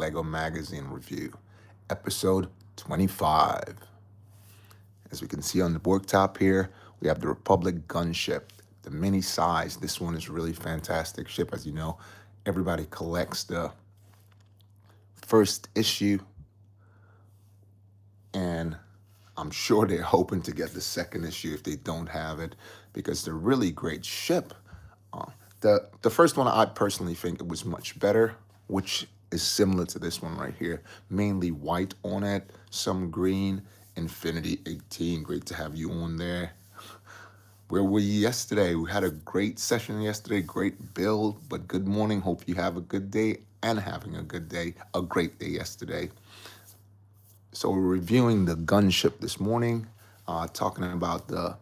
Lego Magazine review, episode 25. As we can see on the board top here, we have the Republic gunship, the mini size. This one is really fantastic ship. As you know, everybody collects the first issue, and I'm sure they're hoping to get the second issue if they don't have it, because they're really great ship. The first one, I personally think it was much better, which is similar to this one right here. Mainly white on it, some green. Infinity 18, great to have you on there. Where were you yesterday? We had a great session yesterday, great build, but good morning. Hope you have a good day and having a good day, a great day yesterday. So we're reviewing the gunship this morning, talking about the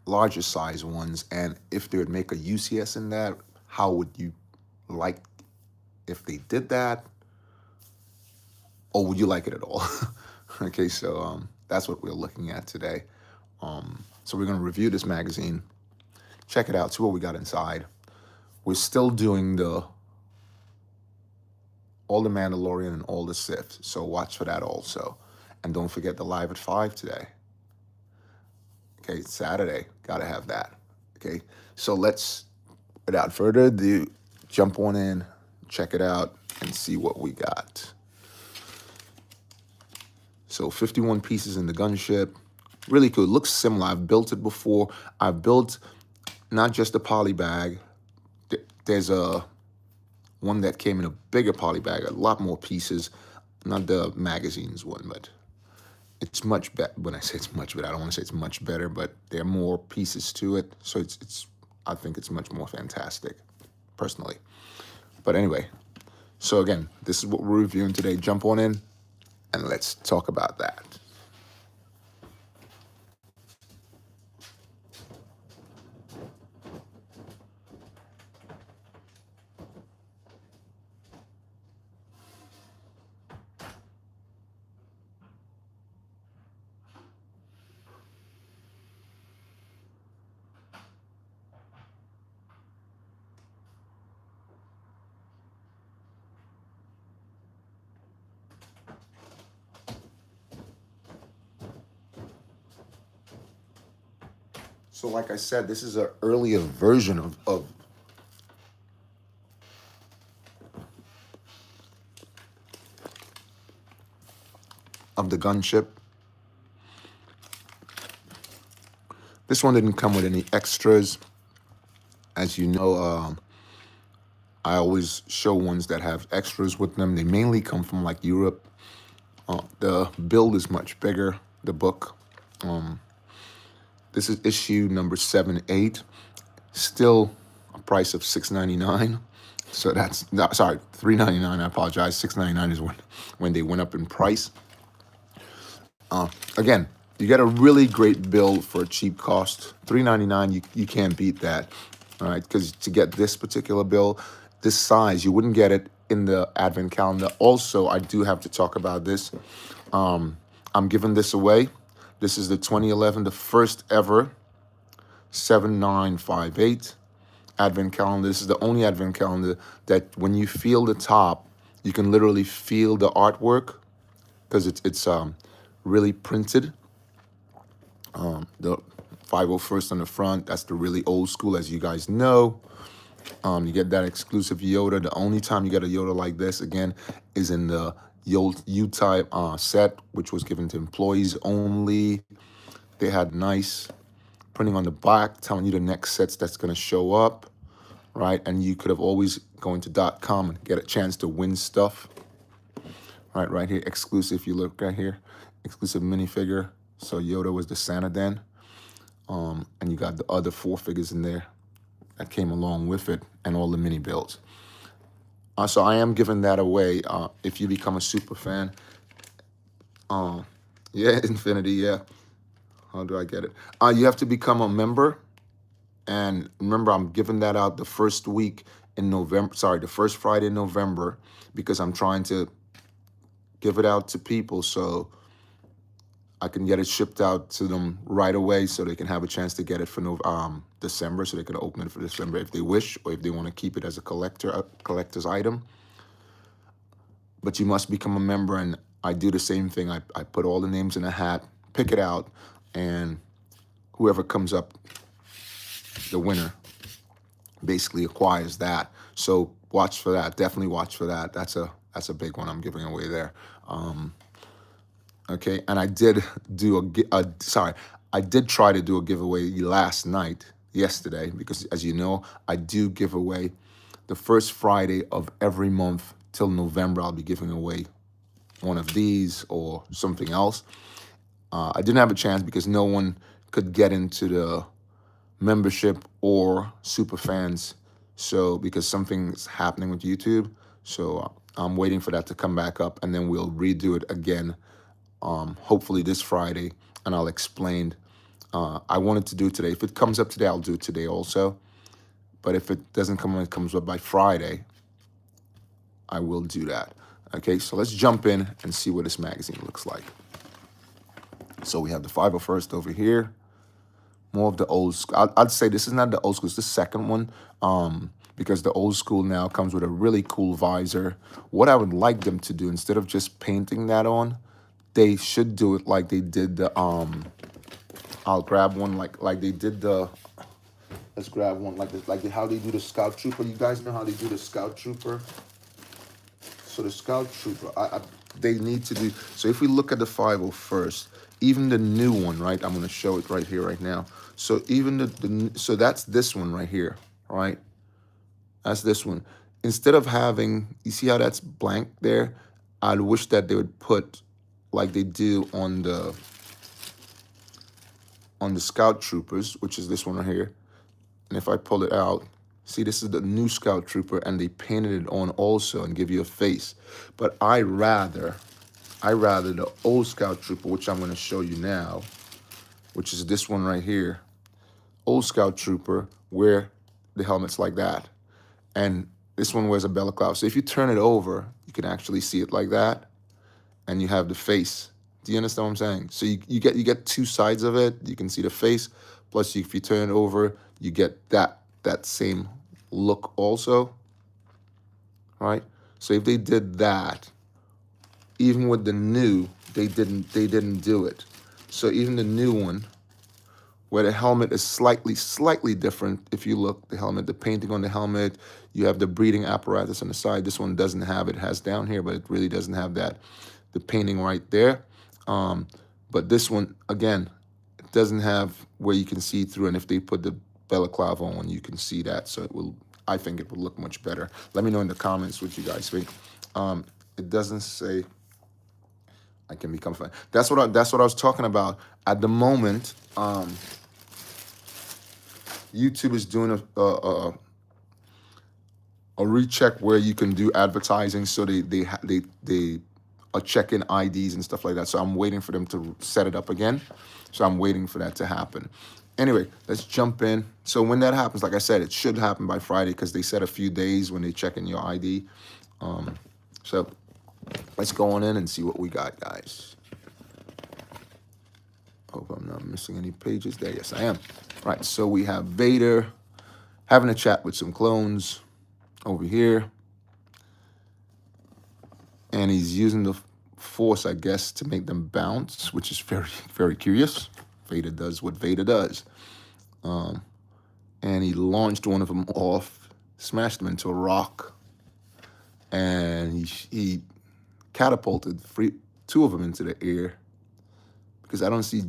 larger size ones, and if they would make a UCS in that, how would you like if they did that, or would you like it at all? Okay, so that's what we're looking at today. So we're going to review this magazine, check it out, see what we got inside. We're still doing all the Mandalorian and all the Sith, so watch for that also. And don't forget the live at 5 today. Okay, it's Saturday. Gotta have that. Okay, so let's, without further ado, jump on in, check it out, and see what we got. So 51 pieces in the gunship. Really cool. It looks similar. I've built it before. I've built not just a poly bag. There's one that came in a bigger poly bag, a lot more pieces. Not the magazine's one, but it's much better. When I say it's much better, I don't want to say it's much better, but there are more pieces to it. So I think it's much more fantastic, personally. But anyway, so again, this is what we're reviewing today. Jump on in and let's talk about that. So like I said, this is an earlier version of the gunship. This one didn't come with any extras. As you know, I always show ones that have extras with them. They mainly come from like Europe. The build is much bigger, the book. This is issue number 7-8. Still a price of $6.99. So that's, sorry, $3.99. I apologize. $6.99 is when they went up in price. Again, you get a really great build for a cheap cost. $3.99, you can't beat that. All right, because to get this particular build, this size, you wouldn't get it in the advent calendar. Also, I do have to talk about this. I'm giving this away. This is the 2011, the first ever 7958 advent calendar. This is the only advent calendar that when you feel the top, you can literally feel the artwork, because it's really printed. The 501st on the front, that's the really old school, as you guys know. You get that exclusive Yoda. The only time you get a Yoda like this, again, is in the U-type set, which was given to employees only. They had nice printing on the back telling you the next sets that's going to show up, right? And you could have always go into .com and get a chance to win stuff. Right here, exclusive. If you look right here, exclusive minifigure. So Yoda was the Santa then. And you got the other 4 figures in there that came along with it, and all the mini builds. So I am giving that away if you become a super fan. Yeah, Infinity, yeah. How do I get it? You have to become a member. And remember, I'm giving that out the first week in November. Sorry, the first Friday in November, because I'm trying to give it out to people. So I can get it shipped out to them right away so they can have a chance to get it for December, so they can open it for December if they wish, or if they want to keep it as a collector's item. But you must become a member, and I do the same thing. I put all the names in a hat, pick it out, and whoever comes up, the winner, basically acquires that. So watch for that. Definitely watch for that. That's a big one I'm giving away there. Okay, and I did do I did try to do a giveaway yesterday, because as you know, I do give away the first Friday of every month till November. I'll be giving away one of these or something else. I didn't have a chance because no one could get into the membership or super fans, so because something's happening with YouTube, so I'm waiting for that to come back up, and then we'll redo it again, hopefully this Friday, and I'll explain. I wanted to do it today. If it comes up today, I'll do it today also, but if it doesn't come when it comes up by Friday, I will do that. Okay, so let's jump in and see what this magazine looks like. So we have the 501st over here. More of the old school. I'd say this is not the old school, it's the second one, because the old school now comes with a really cool visor. What I would like them to do, instead of just painting that on, they should do it like they did the, I'll grab one like they did the, let's grab one like this, like how they do the Scout Trooper. You guys know how they do the Scout Trooper? So the Scout Trooper, they need to do, so if we look at the 501st, even the new one, right? I'm going to show it right here, right now. So even so that's this one right here, right? That's this one. Instead of having, you see how that's blank there? I'd wish that they would put, like they do on the Scout Troopers, which is this one right here. And if I pull it out, see, this is the new Scout Trooper, and they painted it on also and give you a face. But I rather the old Scout Trooper, which I'm going to show you now, which is this one right here. Old Scout Trooper, where the helmet's like that. And this one wears a balaclava. So if you turn it over, you can actually see it like that. And you have the face. Do you understand what I'm saying? So you get two sides of it. You can see the face. Plus, if you turn it over, you get that same look also. Right? So if they did that, even with the new, they didn't do it. So even the new one, where the helmet is slightly different. If you look, the painting on the helmet, you have the breathing apparatus on the side. This one doesn't have it. It has down here, but it really doesn't have that. The painting right there. But this one, again, it doesn't have where you can see through. And if they put the balaclava on, you can see that. So I think it will look much better. Let me know in the comments what you guys think. It doesn't say I can become fine. That's what I was talking about. At the moment, YouTube is doing a recheck where you can do advertising, so they are checking IDs and stuff like that. So I'm waiting for them to set it up again. So I'm waiting for that to happen. Anyway, let's jump in. So when that happens, like I said, it should happen by Friday, because they said a few days when they check in your ID. So let's go on in and see what we got, guys. Hope I'm not missing any pages there. Yes, I am. Right, so we have Vader having a chat with some clones over here. And he's using the Force, I guess, to make them bounce, which is very, very curious. Vader does what Vader does. And he launched one of them off, smashed them into a rock, and he catapulted two of them into the air, because I don't see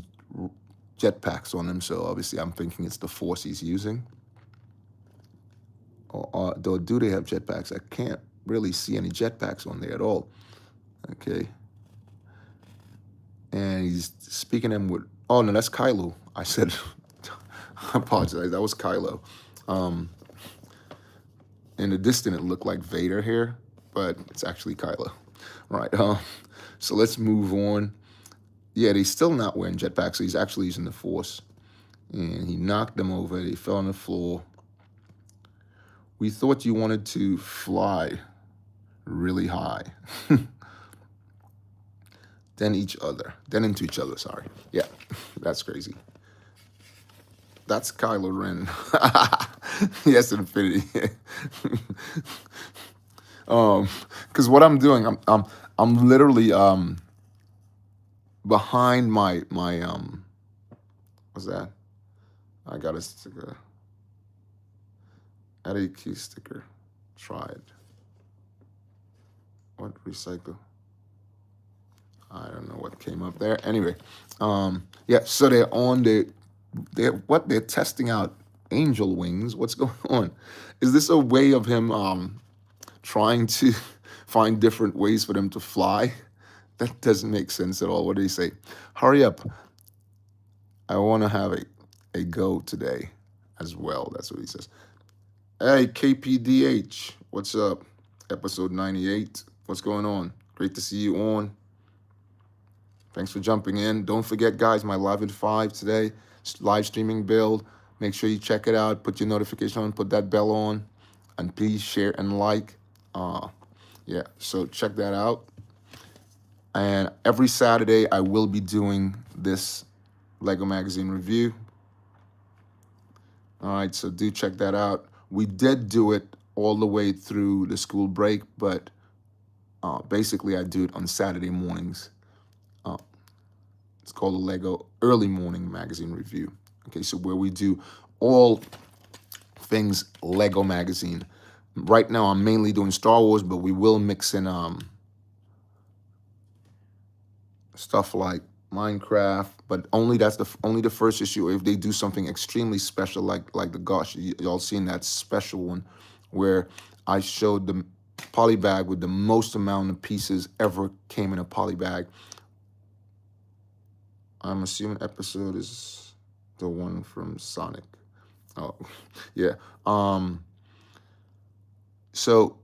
jetpacks on them, so obviously I'm thinking it's the Force he's using. Or do they have jetpacks? I can't really see any jetpacks on there at all. Okay. And he's speaking to him with, oh no, that's Kylo. I said, I apologize, that was Kylo. In the distance, it looked like Vader here, but it's actually Kylo. Right, so let's move on. Yeah, they're still not wearing jetpacks, so he's actually using the Force. And he knocked them over, they fell on the floor. We thought you wanted to fly really high. then each other, then into each other. Sorry. Yeah, that's crazy. That's Kylo Ren. Yes, Infinity. Because what I'm doing, I'm literally behind my what's that? I got a sticker. Add a key sticker. Tried. What recycle? I don't know what came up there. Anyway, yeah. So they're testing out angel wings. What's going on? Is this a way of him trying to find different ways for them to fly? That doesn't make sense at all. What do you say? Hurry up. I want to have a go today as well. That's what he says. Hey, KPDH. What's up? Episode 98. What's going on? Great to see you on. Thanks for jumping in. Don't forget, guys, my live at 5 today, live streaming build. Make sure you check it out. Put your notification on. Put that bell on. And please share and like. Yeah, so check that out. And every Saturday, I will be doing this Lego magazine review. All right, so do check that out. We did do it all the way through the school break, but basically I do it on Saturday mornings. It's called the Lego Early Morning Magazine Review. Okay, so where we do all things Lego magazine. Right now, I'm mainly doing Star Wars, but we will mix in stuff like Minecraft, but only only the first issue. If they do something extremely special, like the gosh, y'all seen that special one where I showed the poly bag with the most amount of pieces ever came in a poly bag. I'm assuming episode is the one from Sonic. Oh, yeah. So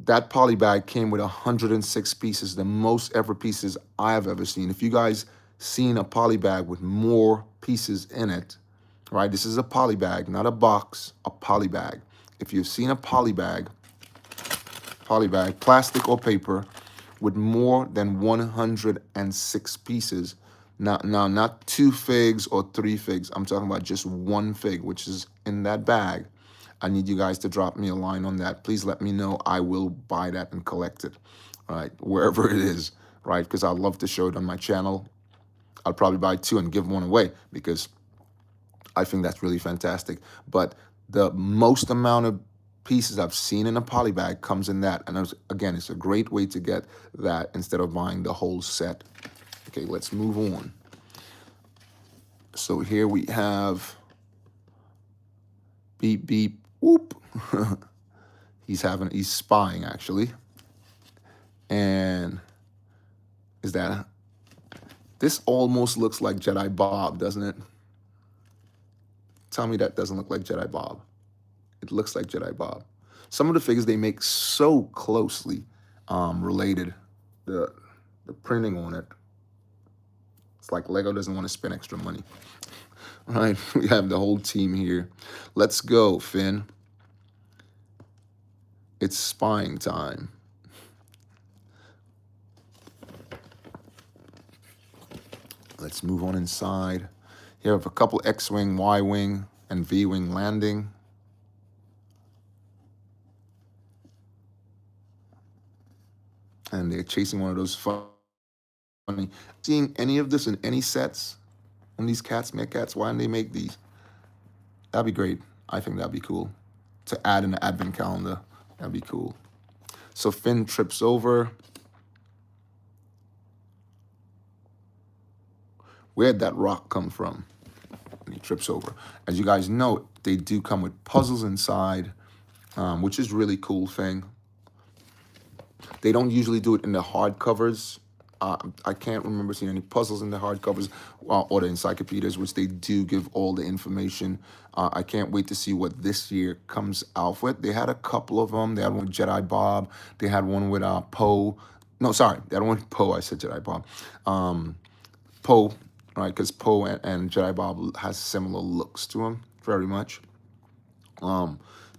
that poly bag came with 106 pieces, the most ever pieces I've ever seen. If you guys seen a poly bag with more pieces in it, right? This is a poly bag, not a box, a poly bag. If you've seen a poly bag, plastic or paper, with more than 106 pieces. Now, not 2 figs or 3 figs. I'm talking about just 1 fig, which is in that bag. I need you guys to drop me a line on that. Please let me know. I will buy that and collect it, right? Wherever it is, right? Because I'd love to show it on my channel. I'll probably buy 2 and give 1 away because I think that's really fantastic. But the most amount of pieces I've seen in a poly bag comes in that. And again, it's a great way to get that instead of buying the whole set. Okay, let's move on. So here we have beep, beep, whoop. He's spying actually. And this almost looks like Jedi Bob, doesn't it? Tell me that doesn't look like Jedi Bob. It looks like Jedi Bob. Some of the figures they make so closely related. The printing on it. It's like Lego doesn't want to spend extra money. All right, we have the whole team here. Let's go, Finn. It's spying time. Let's move on inside. Here we have a couple X-Wing, Y-Wing, and V-Wing landing. And they're chasing one of those funny. Seeing any of this in any sets? On these cats, meerkats, why don't they make these? That'd be great. I think that'd be cool. To add in the advent calendar, that'd be cool. So Finn trips over. Where'd that rock come from? And he trips over. As you guys know, they do come with puzzles inside, which is really cool thing. They don't usually do it in the hardcovers. I can't remember seeing any puzzles in the hardcovers or the encyclopedias, which they do give all the information. I can't wait to see what this year comes out with. They had a couple of them. They had one with Jedi Bob. They had one with Poe. No, sorry, they had one with Poe. I said Jedi Bob. Poe, right? Because Poe and Jedi Bob has similar looks to him, very much.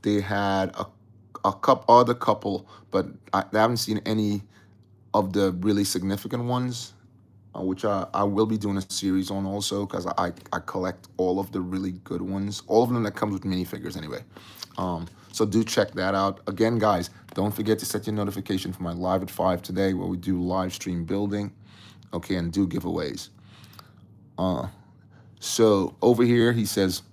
They had a couple, but I haven't seen any of the really significant ones. which I will be doing a series on also, because I collect all of the really good ones, all of them that comes with minifigures anyway. So do check that out. Again, guys, don't forget to set your notification for my live at 5 today, where we do live stream building, okay, and do giveaways. So over here, he says,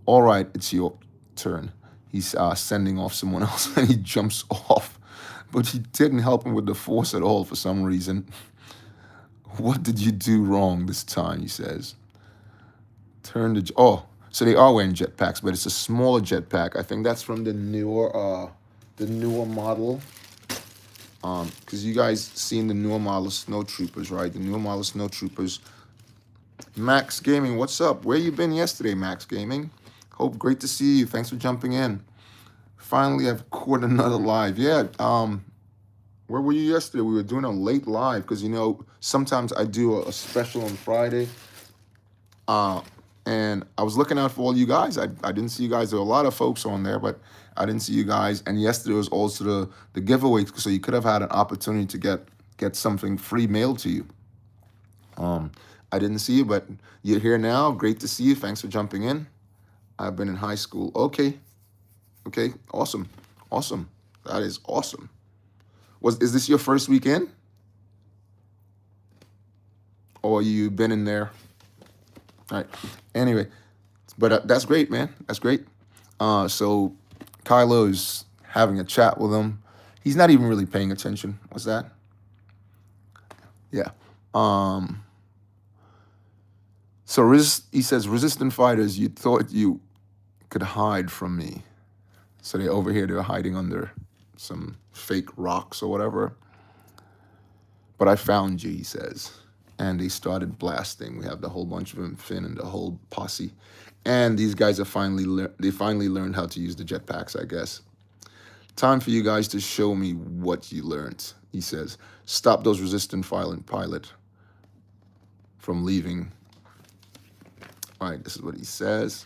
all right, it's your turn. He's sending off someone else, and he jumps off. But he didn't help him with the force at all for some reason. What did you do wrong this time, he says. Turn the... Oh, so they are wearing jetpacks, but it's a smaller jetpack. I think that's from the newer model. Because you guys seen the newer model of Snow Troopers, right? The newer model of Snow Troopers. Max Gaming, what's up? Where you been yesterday, Max Gaming? Hope, great to see you. Thanks for jumping in. Finally, I've caught another live. Yeah, where were you yesterday? We were doing a late live because, you know, sometimes I do a special on Friday. And I was looking out for all you guys. I didn't see you guys. There were a lot of folks on there, but I didn't see you guys. And yesterday was also the giveaway, so you could have had an opportunity to get something free mailed to you. I didn't see you, but you're here now. Great to see you. Thanks for jumping in. I've been in high school. Okay. Okay. Awesome. Awesome. That is awesome. Is this your first weekend? Or you been in there? All right. Anyway, but that's great, man. That's great. So Kylo is having a chat with him. He's not even really paying attention. What's that? Yeah. So he says, resistant fighters, you thought you could hide from me. So they're over here, they're hiding under some fake rocks or whatever. But I found you, he says. And they started blasting. We have the whole bunch of them, Finn and the whole posse. And these guys have finally learned how to use the jetpacks, I guess. Time for you guys to show me what you learned, he says. Stop those resistant pilot from leaving. All right, this is what he says.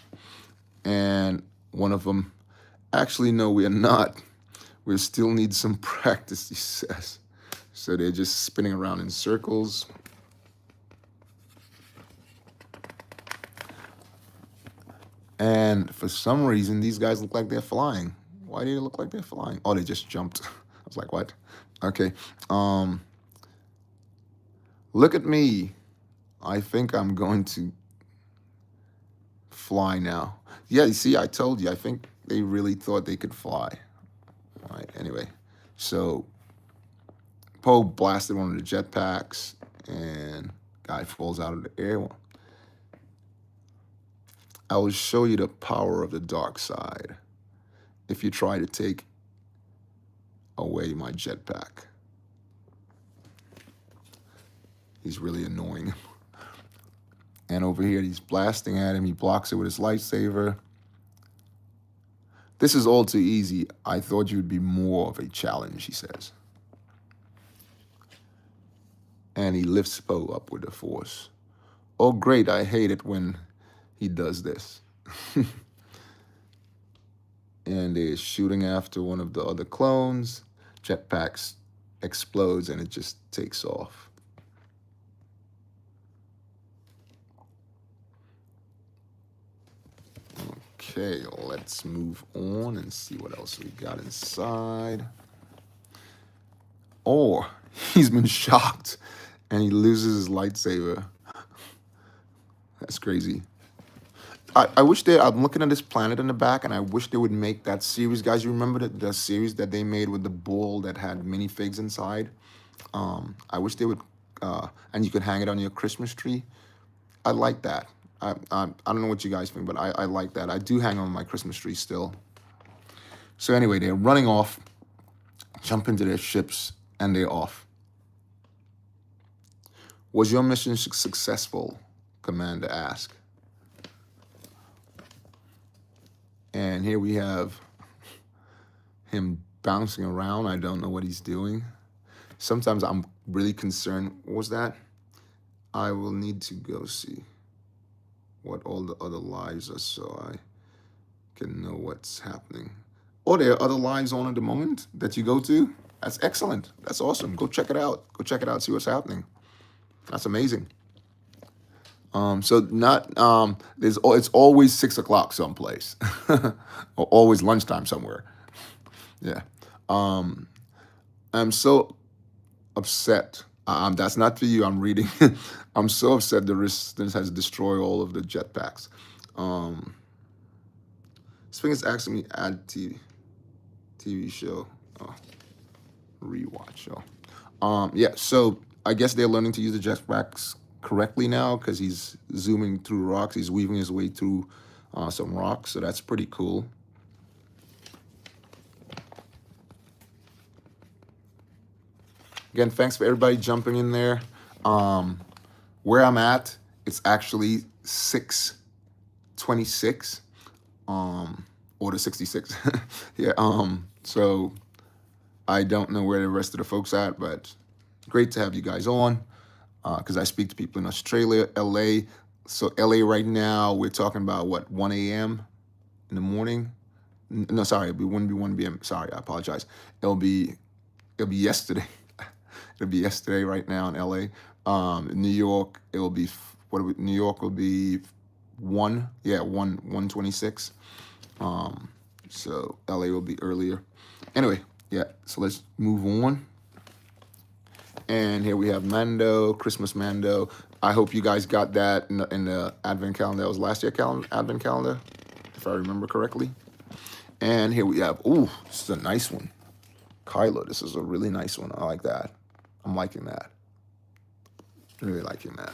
And one of them, actually, no, we are not. We still need some practice, he says. So they're just spinning around in circles. And for some reason, these guys look like they're flying. Why do they look like they're flying? Oh, they just jumped. I was like, what? Okay. Look at me. I think I'm going to fly now. Yeah, you see, I told you. I think they really thought they could fly. All right, anyway. So Poe blasted one of the jetpacks, and guy falls out of the air. I will show you the power of the dark side if you try to take away my jetpack. He's really annoying. And over here, he's blasting at him. He blocks it with his lightsaber. This is all too easy. I thought you'd be more of a challenge, he says. And he lifts Poe up with the Force. Oh, great. I hate it when he does this. And they're shooting after one of the other clones. Jetpacks explodes and it just takes off. Okay, let's move on and see what else we got inside. Or he's been shocked and he loses his lightsaber. That's crazy. I wish I'm looking at this planet in the back, and I wish they would make that series. Guys, you remember the series that they made with the ball that had minifigs inside? I wish they would, and you could hang it on your Christmas tree. I like that. I don't know what you guys think, but I like that. I do hang on my Christmas tree still. So anyway, they're running off, jump into their ships, and they're off. Was your mission successful? Commander asked. And here we have him bouncing around. I don't know what he's doing. Sometimes I'm really concerned. What was that? I will need to go see what all the other lives are so I can know what's happening. Oh, there are other lives on at the moment that you go to? That's excellent. That's awesome. Go check it out. Go check it out, see what's happening. That's amazing. So not it's always 6 o'clock someplace, or always lunchtime somewhere. Yeah. Um, I'm so upset. That's not for you. I'm reading. I'm so upset the resistance has destroyed all of the jetpacks. Um, this thing is asking me add TV show. Oh, rewatch show. Yeah. So I guess they're learning to use the jetpacks correctly now because he's zooming through rocks. He's weaving his way through some rocks. So that's pretty cool. Again, thanks for everybody jumping in there. Where I'm at, it's actually 6:26, or the 66. Yeah. So I don't know where the rest of the folks at, but great to have you guys on. Because I speak to people in Australia, LA. So LA right now, we're talking about what, 1 a.m. in the morning? No, sorry, it wouldn't be 1 p.m. Sorry, I apologize. It'll be yesterday. It'll be yesterday right now in LA. New York, it will be New York will be 1:26. So LA will be earlier. Anyway, yeah. So let's move on. And here we have Mando, Christmas Mando. I hope you guys got that in the Advent calendar. That was last year's Advent calendar, if I remember correctly. And here we have, ooh, this is a nice one. Kylo, this is a really nice one. I like that. I'm liking that. Really liking that.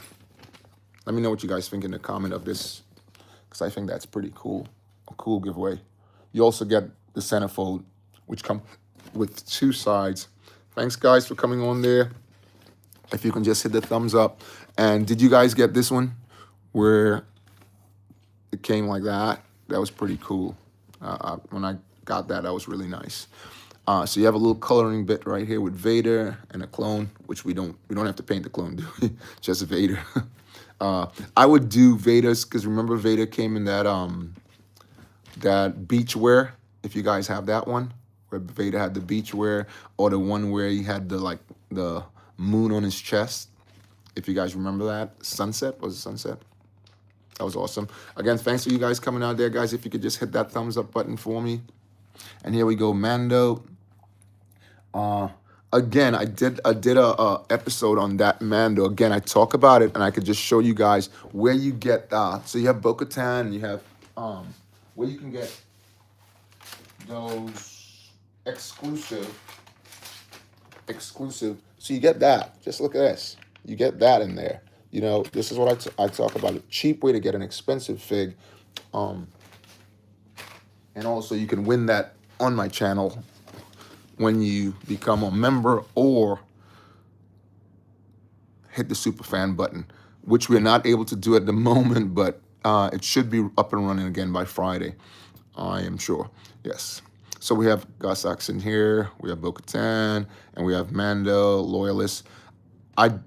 Let me know what you guys think in the comment of this, because I think that's pretty cool. A cool giveaway. You also get the centerfold, which come with 2 sides. Thanks, guys, for coming on there. If you can just hit the thumbs up. And did you guys get this one where it came like that? That was pretty cool. When I got that, that was really nice. So you have a little coloring bit right here with Vader and a clone, which we don't have to paint the clone, do we? Just Vader. I would do Vader's, because remember Vader came in that beach wear. If you guys have that one, where Vader had the beach wear, or the one where he had the moon on his chest. If you guys remember that, Sunset, was it Sunset? That was awesome. Again, thanks for you guys coming out there, guys. If you could just hit that thumbs up button for me. And here we go, Mando. Again, I did a episode on that Mando. Again, I talk about it, and I could just show you guys where you get. So you have Bo-Katan, and you have where you can get those exclusive. So you get that. Just look at this. You get that in there. You know, this is what I talk about. A cheap way to get an expensive fig. And also you can win that on my channel when you become a member or hit the super fan button, which we're not able to do at the moment, but it should be up and running again by Friday, I am sure. Yes. So we have Gosax in here, we have Bo-Katan, and we have Mando, Loyalist. I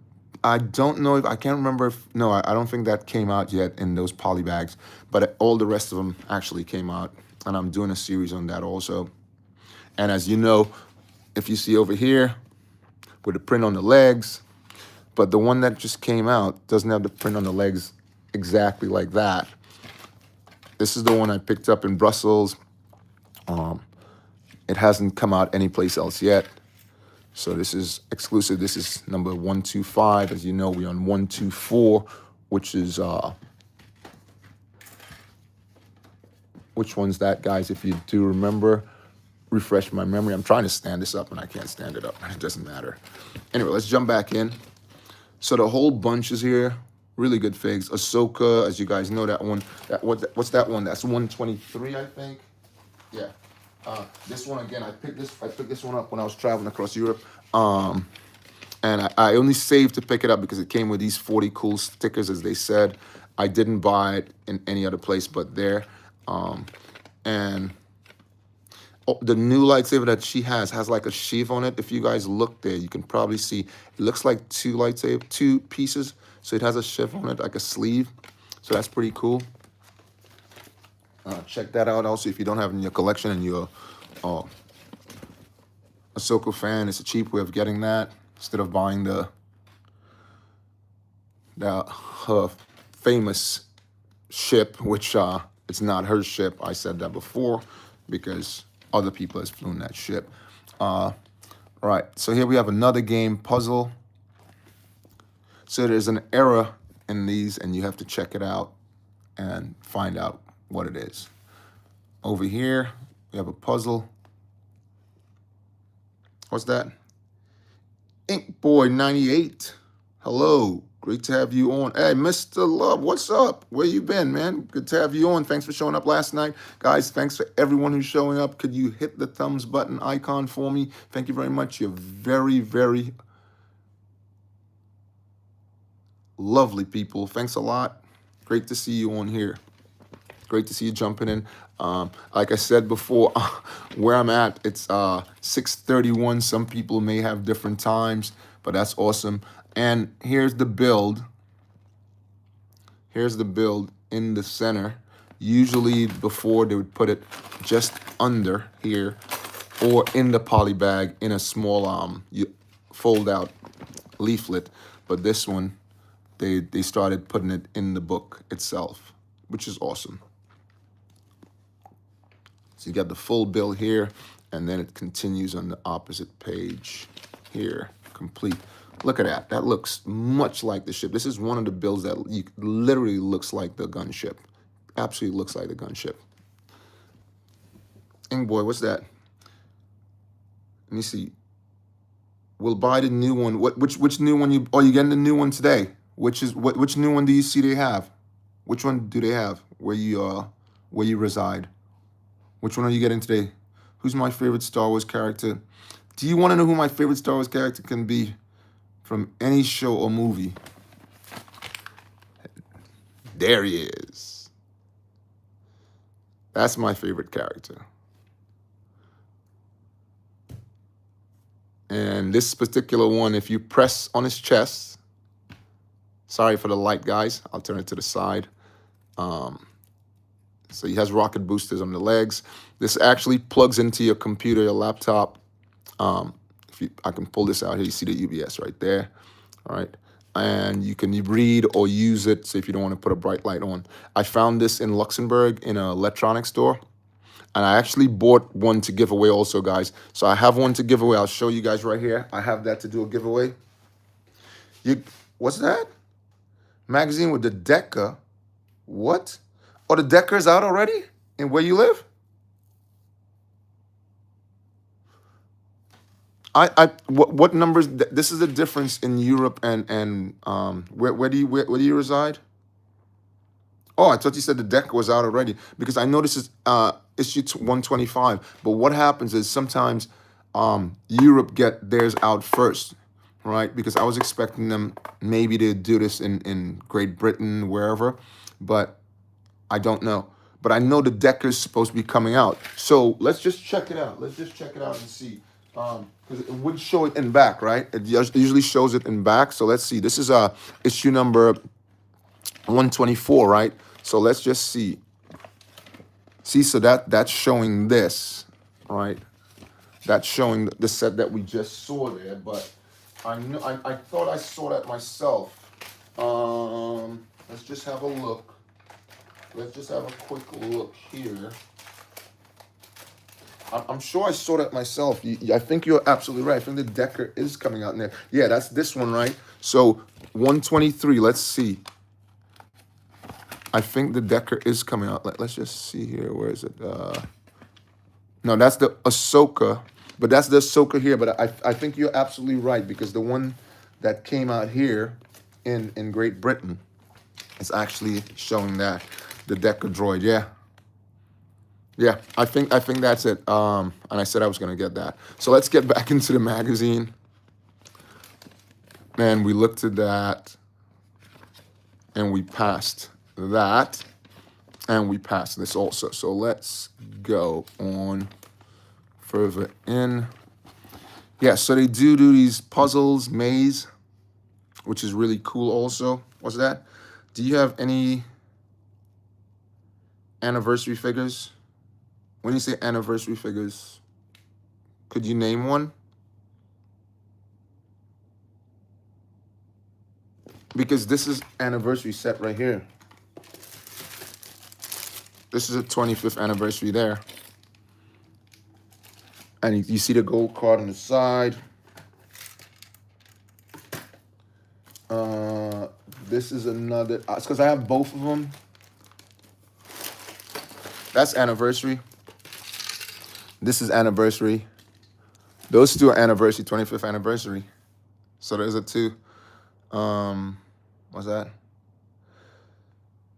don't know if, I can't remember if, no, I don't think that came out yet in those poly bags, but all the rest of them actually came out, and I'm doing a series on that also. And as you know, if you see over here with the print on the legs, but the one that just came out doesn't have the print on the legs exactly like that. This is the one I picked up in Brussels. It hasn't come out anyplace else yet. So this is exclusive. This is number 125. As you know, we're on 124, which is, which one's that, guys? If you do remember, refresh my memory. I'm trying to stand this up and I can't stand it up. It doesn't matter. Anyway, let's jump back in. So the whole bunch is here. Really good figs. Ahsoka, as you guys know, that one. What's that one? That's 123, I think. Yeah. This one again, I picked this one up when I was traveling across Europe. And I only saved to pick it up because it came with these 40 cool stickers, as they said. I didn't buy it in any other place but there. And the new lightsaber that she has like a sheath on it. If you guys look there, you can probably see it looks like two pieces. So it has a sheath on it, like a sleeve. So that's pretty cool. Check that out. Also, if you don't have it in your collection and you're a Ahsoka fan, it's a cheap way of getting that instead of buying the her famous ship, which it's not her ship. I said that before because other people has flown that ship. All right, so here we have another game puzzle. So there's an error in these, and you have to check it out and find out what it is. Over here, we have a puzzle. What's that? Ink Boy 98. Hello. Great to have you on. Hey, Mr. Love, what's up? Where you been, man? Good to have you on. Thanks for showing up last night. Guys, thanks for everyone who's showing up. Could you hit the thumbs button icon for me? Thank you very much. You're very, very lovely people. Thanks a lot. Great to see you on here. Great to see you jumping in. Like I said before, where I'm at, it's 6:31. Some people may have different times, but that's awesome. And here's the build. Here's the build in the center. Usually before they would put it just under here or in the poly bag in a small fold out leaflet. But this one, they started putting it in the book itself, which is awesome. So you got the full bill here, and then it continues on the opposite page here, complete. Look at that. That looks much like the ship. This is one of the bills that literally looks like the gunship. Absolutely looks like the gunship. Ing boy, what's that? Let me see. We'll buy the new one. Which new one you? Oh, you getting the new one today? Which new one do you see they have? Which one do they have? Where you reside? Which one are you getting today? Who's my favorite Star Wars character? Do you want to know who my favorite Star Wars character can be from any show or movie? There he is. That's my favorite character. And this particular one, if you press on his chest, sorry for the light, guys. I'll turn it to the side. So he has rocket boosters on the legs. This actually plugs into your computer, your laptop. I can pull this out here. You see the UBS right there. All right. And you can read or use it, so if you don't want to put a bright light on. I found this in Luxembourg in an electronics store. And I actually bought one to give away also, guys. So I have one to give away. I'll show you guys right here. I have that to do a giveaway. What's that? Magazine with the Decker. What? Oh, the Decker's out already? And where you live? What numbers? This is the difference in Europe and where do you reside? Oh, I thought you said the Decker was out already because I know this is issue 125. But what happens is sometimes Europe get theirs out first, right? Because I was expecting them maybe to do this in Great Britain, wherever, but I don't know. But I know the Decker's supposed to be coming out. So let's just check it out. Let's just check it out and see. Because it would show it in back, right? It usually shows it in back. So let's see. This is issue number 124, right? So let's just see. See, so that's showing this, right? That's showing the set that we just saw there. But I thought I saw that myself. Let's just have a look. Let's just have a quick look here. I'm sure I saw that myself. I think you're absolutely right. I think the Decker is coming out in there. Yeah, that's this one, right? So 123, let's see. I think the Decker is coming out. Let's just see here. Where is it? No, that's the Ahsoka. But that's the Ahsoka here. But I think you're absolutely right because the one that came out here in Great Britain is actually showing that. The Decker droid, yeah. Yeah, I think that's it. And I said I was going to get that. So let's get back into the magazine. And we looked at that. And we passed that. And we passed this also. So let's go on further in. Yeah, so they do these puzzles, maze, which is really cool also. What's that? Do you have any anniversary figures? When you say anniversary figures, could you name one? because this is anniversary set right here. This is a 25th anniversary there. And you see the gold card on the side. This is another, it's because I have both of them. That's anniversary. This is anniversary. Those two are anniversary, 25th anniversary. So there's a two. What's that?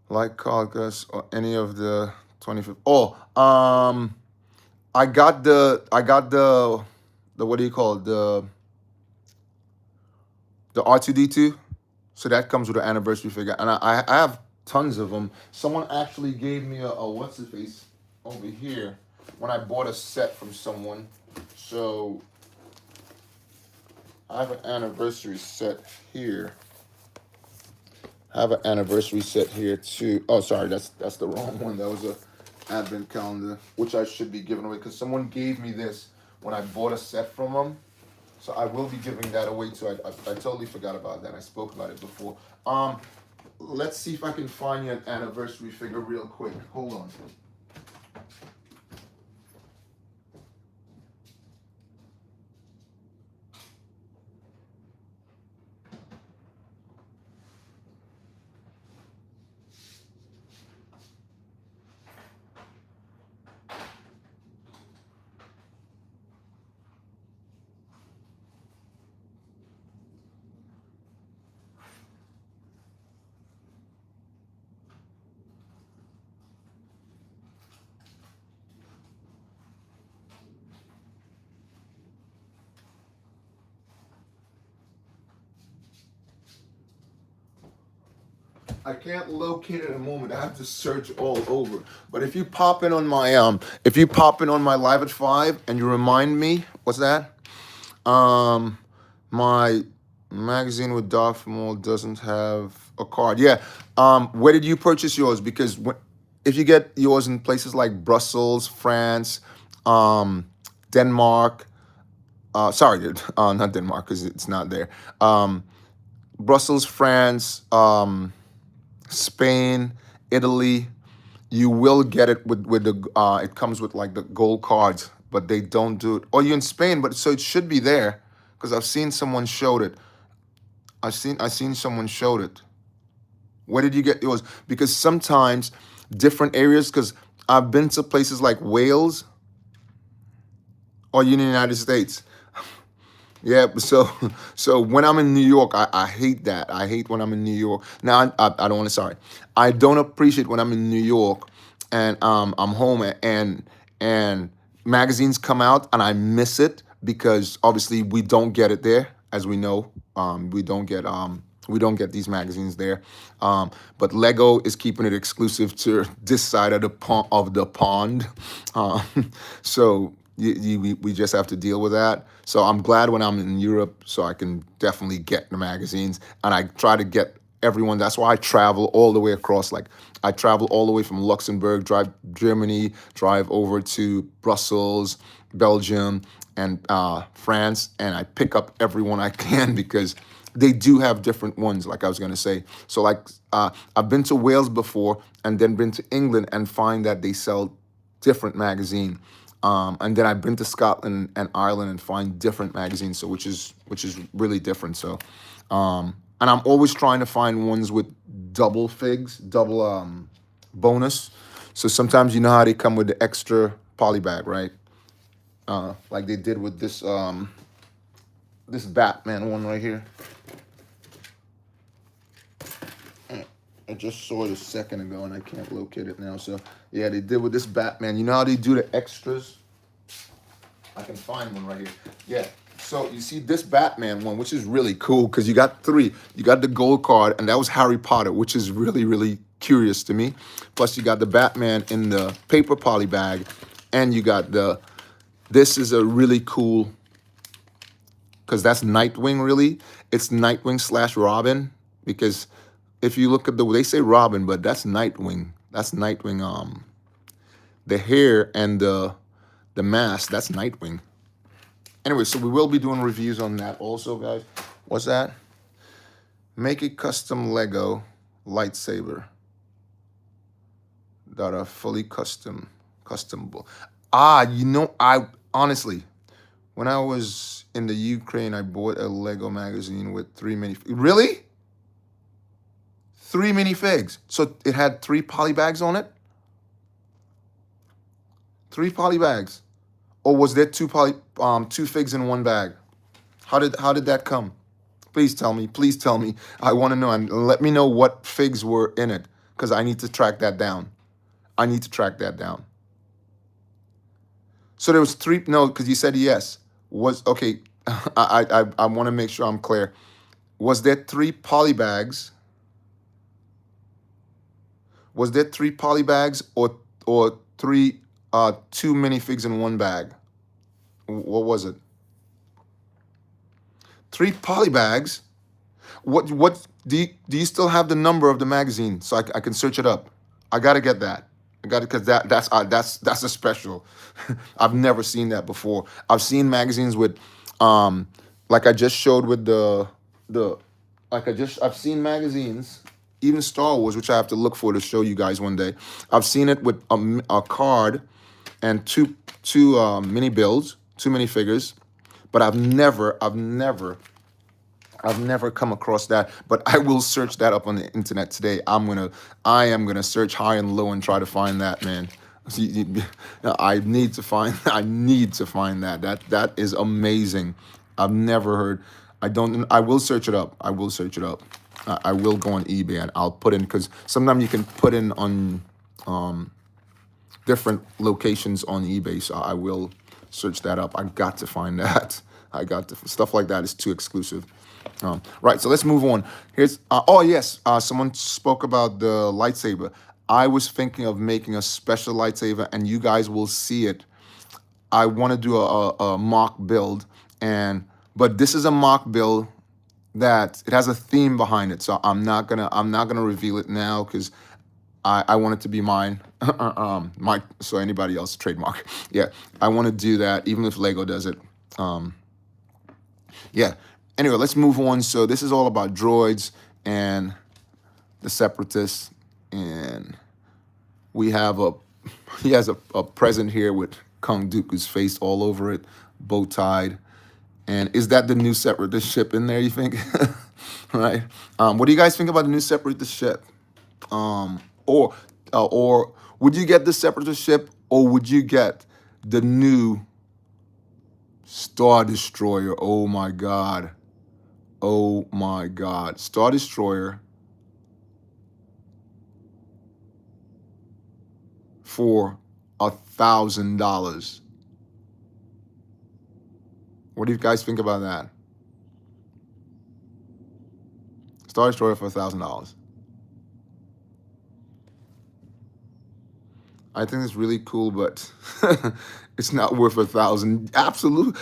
Like Caucus or any of the 25th. Oh, I got the what do you call it? The R2D2. So that comes with an anniversary figure, and I have tons of them. Someone actually gave me a what's the face over here when I bought a set from someone. So I have an anniversary set here. I have an anniversary set here too. Oh, sorry, that's the wrong one. That was a advent calendar, which I should be giving away because someone gave me this when I bought a set from them. So I will be giving that away too. I totally forgot about that. I spoke about it before. Let's see if I can find you an anniversary figure real quick. Hold on. I can't locate it at the moment. I have to search all over. But if you pop in on my live at 5 and you remind me, what's that? My magazine with Darth Maul doesn't have a card. Yeah. Where did you purchase yours? Because if you get yours in places like Brussels, France, Denmark, sorry, not Denmark because it's not there. Brussels, France, Spain, Italy, you will get it with the it comes with like the gold cards, but they don't do it. Or you're in Spain, but so it should be there because I've seen someone showed it. I've seen someone showed it. Where did you get yours? Because sometimes different areas, because I've been to places like Wales or in the United States. Yeah, so when I'm in New York, I hate that. I hate when I'm in New York. Now I don't want to. Sorry, I don't appreciate when I'm in New York, and I'm home and magazines come out and I miss it because obviously we don't get it there, as we know. We don't get these magazines there. But Lego is keeping it exclusive to this side of the pond. So we just have to deal with that. So I'm glad when I'm in Europe, so I can definitely get the magazines, and I try to get everyone. That's why I travel all the way across. Like I travel all the way from Luxembourg, drive Germany, drive over to Brussels, Belgium, and France, and I pick up everyone I can because they do have different ones, like I was gonna say. So like I've been to Wales before and then been to England and find that they sell different magazine. And then I've been to Scotland and Ireland and find different magazines, so which is really different. So and I'm always trying to find ones with double figs, double bonus. So sometimes you know how they come with the extra poly bag, right? Like they did with this this Batman one right here. I just saw it a second ago and I can't locate it now. So yeah, they did with this Batman. You know how they do the extras? I can find one right here. Yeah. So you see this Batman one, which is really cool because you got 3. You got the gold card, and that was Harry Potter, which is really, really curious to me. Plus you got the Batman in the paper poly bag, and you got this is a really cool, because that's Nightwing really. It's Nightwing / Robin, because if you look at they say Robin, but that's Nightwing. That's Nightwing. The hair and the mask, that's Nightwing. Anyway, so we will be doing reviews on that also, guys. What's that? Make a custom Lego lightsaber that are fully customable. I honestly, when I was in the Ukraine, I bought a Lego magazine with 3 mini. Really? 3 minifigs. So it had 3 polybags on it. 3 polybags, or was there two figs in one bag? How did that come? Please tell me. Please tell me. I want to know, and let me know what figs were in it, because I need to track that down. I need to track that down. So there was three. No, because you said yes. Was okay. I want to make sure I'm clear. Was there 3 polybags? Was there 3 polybags, or three 2 minifigs in one bag? What was it? 3 polybags. What do you still have the number of the magazine so I can search it up? I gotta get that. I gotta, because that's a special. I've never seen that before. I've seen magazines with, like I just showed with the I've seen magazines, even Star Wars, which I have to look for to show you guys one day. I've seen it with a card and two mini builds, 2 minifigures, but I've never come across that, but I will search that up on the internet today. I am gonna search high and low and try to find that, man. I need to find. I need to find that. That is amazing. I've never heard. I don't. I will search it up. I will search it up. I will go on eBay and I'll put in, because sometimes you can put in on different locations on eBay. So I will search that up. I got to find that. I got to, stuff like that is too exclusive. Right, so let's move on. Here's oh yes, someone spoke about the lightsaber. I was thinking of making a special lightsaber, and you guys will see it. I want to do a mock build, but this is a mock build that it has a theme behind it. So I'm not gonna reveal it now, because I want it to be mine. So anybody else trademark. Yeah, I want to do that even if Lego does it. Yeah. Anyway, let's move on. So this is all about droids and the separatists, and he has a present here with Kung Dooku's face all over it, bow tied. And is that the new separatist ship in there, you think? Right. What do you guys think about the new separatist ship? Or would you get the separatist ship, or would you get the new Star Destroyer? Oh my God. Oh my God. Star Destroyer for $1,000. What do you guys think about that? Star Destroyer for $1,000. I think it's really cool, but it's not worth $1,000. Absolutely.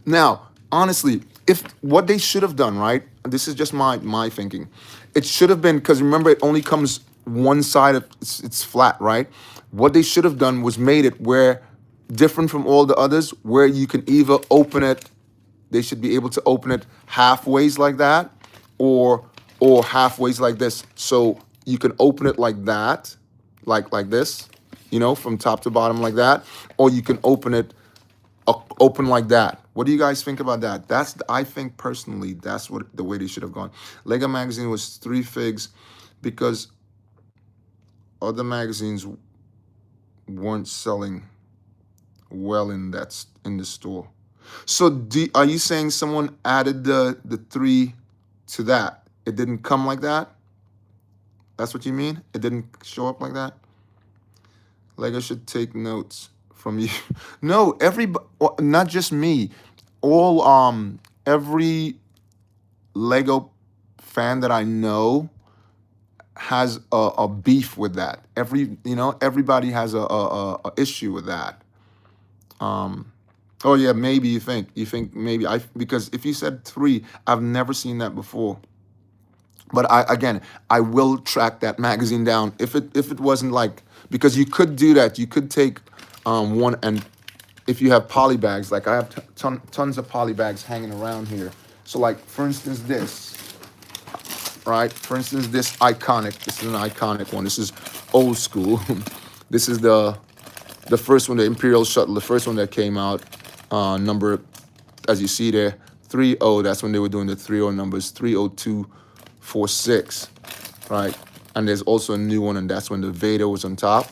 Now, honestly, if what they should have done, right? This is just my thinking. It should have been, because remember, it only comes one side of it's flat, right? What they should have done was made it where, different from all the others, where you can either open it. They should be able to open it halfways like that, or halfways like this. So you can open it like that, like this, from top to bottom like that, or you can open it open like that. What do you guys think about that? I think personally, that's the way they should have gone. Lego magazine was 3 figs, because other magazines weren't selling well in the store. So are you saying someone added the 3 to that? It didn't come like that? That's what you mean? It didn't show up like that? Lego should take notes from you. No, everybody, not just me. Every Lego fan that I know has a beef with that. Everybody has a issue with that. Oh yeah, maybe you think maybe because if you said 3, I've never seen that before. But I will track that magazine down if it wasn't like, because you could do that. You could take one, and if you have polybags, like I have tons of polybags hanging around here. So like, for instance, this. right? For instance, this iconic. This is an iconic one. This is old school. This is the first one, the Imperial Shuttle, the first one that came out. Number, as you see there, 30. That's when they were doing the 30 numbers, 30246, right? And there's also a new one, and that's when the Vader was on top.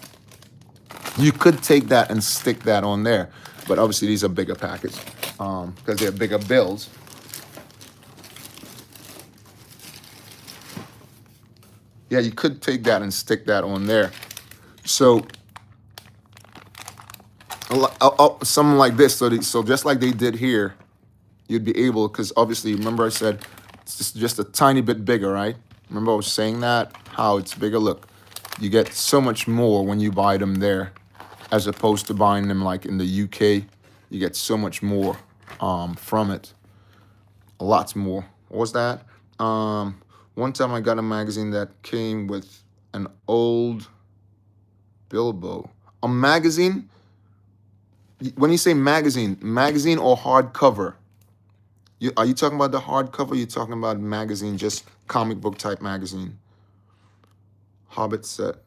You could take that and stick that on there, but obviously these are bigger packets because they're bigger bills. Yeah, you could take that and stick that on there. So something like this. So just like they did here, you'd be able, because obviously, remember I said it's just a tiny bit bigger, right? Remember I was saying that, how it's bigger. Look, you get so much more when you buy them there, as opposed to buying them like in the UK. You get so much more from it. Lots more. What was that? One time I got a magazine that came with an old Bilbo. A magazine? When you say magazine or hardcover? Are you talking about the hardcover? You're talking about magazine, just comic book type magazine. Hobbit set,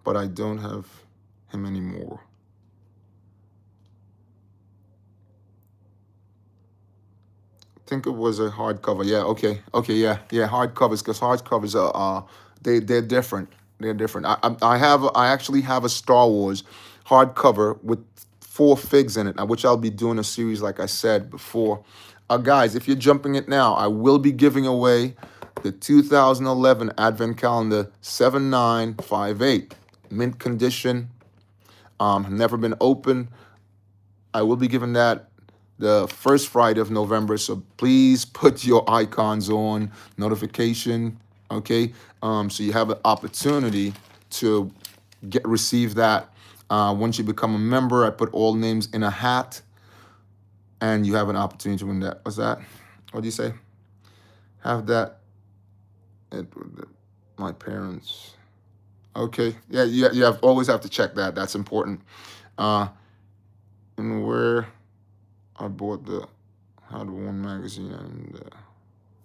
but I don't have him anymore. I think it was a hardcover. Yeah, okay, yeah, hardcovers, because hardcovers are they're different. They're different. I actually have a Star Wars hardcover with 4 figs in it, which I'll be doing a series like I said before. Guys, if you're jumping it now, I will be giving away the 2011 Advent Calendar 7958. Mint condition. Never been opened. I will be giving that the first Friday of November, so please put your icons on, notification, okay? So you have an opportunity to receive that. Once you become a member, I put all names in a hat, and you have an opportunity to win that. What's that? What do you say? Have that at my parents. Okay, yeah, you always have to check that. That's important. And where I bought had one magazine and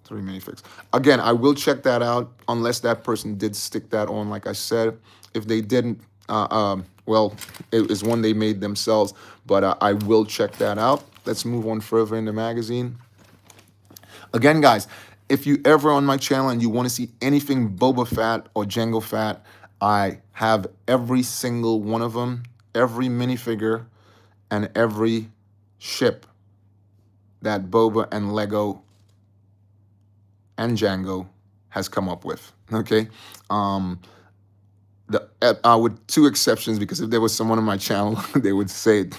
3 minifigs. Again, I will check that out unless that person did stick that on, like I said. If they didn't, well, it is one they made themselves, but I will check that out. Let's move on further in the magazine. Again, guys, if you ever on my channel and you want to see anything Boba Fett or Jango Fett, I have every single one of them, every minifigure, and every ship that Boba and Lego and Jango has come up with. Okay, with 2 exceptions, because if there was someone on my channel, they would say it,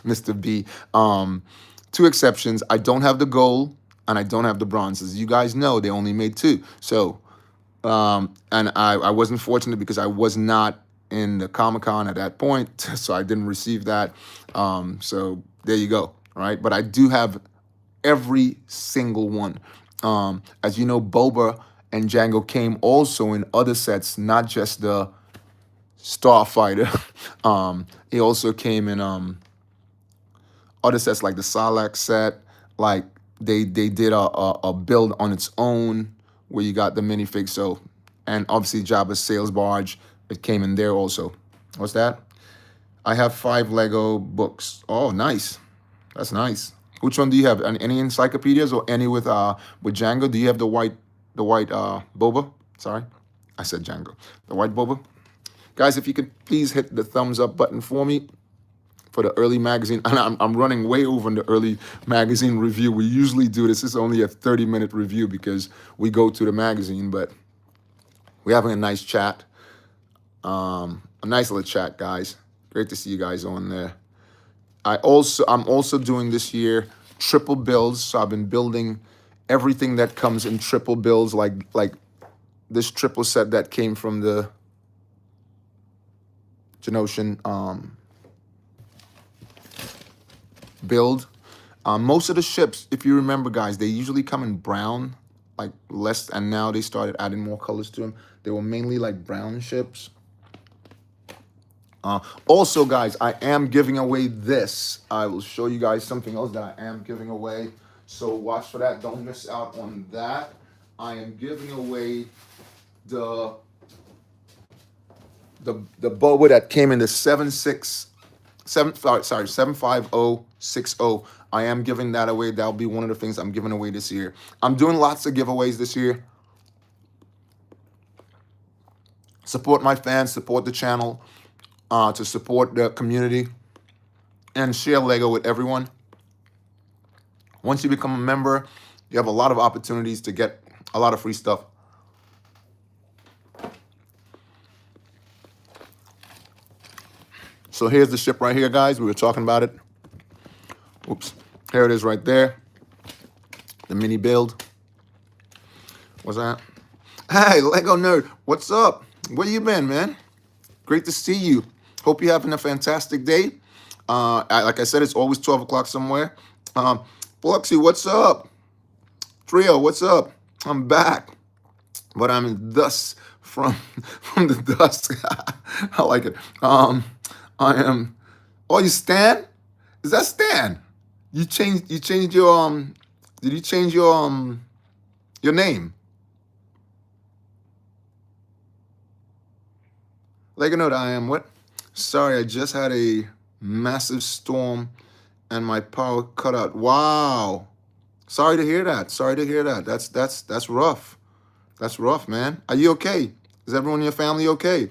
Mr. B. 2 exceptions. I don't have the gold and I don't have the bronzes. You guys know they only made 2. So, and I wasn't fortunate because I was not in the Comic-Con at that point, so I didn't receive that. So there you go, right? But I do have every single one. As you know, Boba and Jango came also in other sets, not just the Starfighter. He also came in other sets like the Sarlacc set. Like they did a build on its own where you got the minifig. So, and obviously Jabba's Sails Barge, it came in there also. What's that? I have 5 Lego books. Oh, nice. That's nice. Which one do you have? Any encyclopedias or any with Jango? Do you have the white Boba? Sorry, I said Jango. The white Boba. Guys, if you could please hit the thumbs up button for me for the early magazine. And I'm running way over in the early magazine review. We usually do this. This is only a 30-minute review because we go to the magazine, but we're having a nice chat. A nice little chat, guys. Great to see you guys on there. I'm also doing this year triple builds. So I've been building everything that comes in triple builds, like this triple set that came from the Genoshan build. Most of the ships, if you remember, guys, they usually come in brown, like less, and now they started adding more colors to them. They were mainly like brown ships. Also, guys, I am giving away this. I will show you guys something else that I am giving away. So watch for that. Don't miss out on that. I am giving away the the boba that came in the 75060. I am giving that away. That'll be one of the things I'm giving away this year. I'm doing lots of giveaways this year. Support my fans, support the channel, to support the community, and share Lego with everyone. Once you become a member, you have a lot of opportunities to get a lot of free stuff. So here's the ship right here, guys. We were talking about it. Oops. Here it is right there. The mini build. What's that? Hey, Lego Nerd. What's up? Where you been, man? Great to see you. Hope you're having a fantastic day. Like I said, it's always 12 o'clock somewhere. Biloxi, what's up? Trio, what's up? I'm back. But I'm in dust from the dust. I like it. I am. Oh, you Stan? Is that Stan? You changed your did you change your name? Lego Note, I am what? Sorry, I just had a massive storm and my power cut out. Wow. Sorry to hear that. Sorry to hear that. That's rough. That's rough, man. Are you okay? Is everyone in your family okay?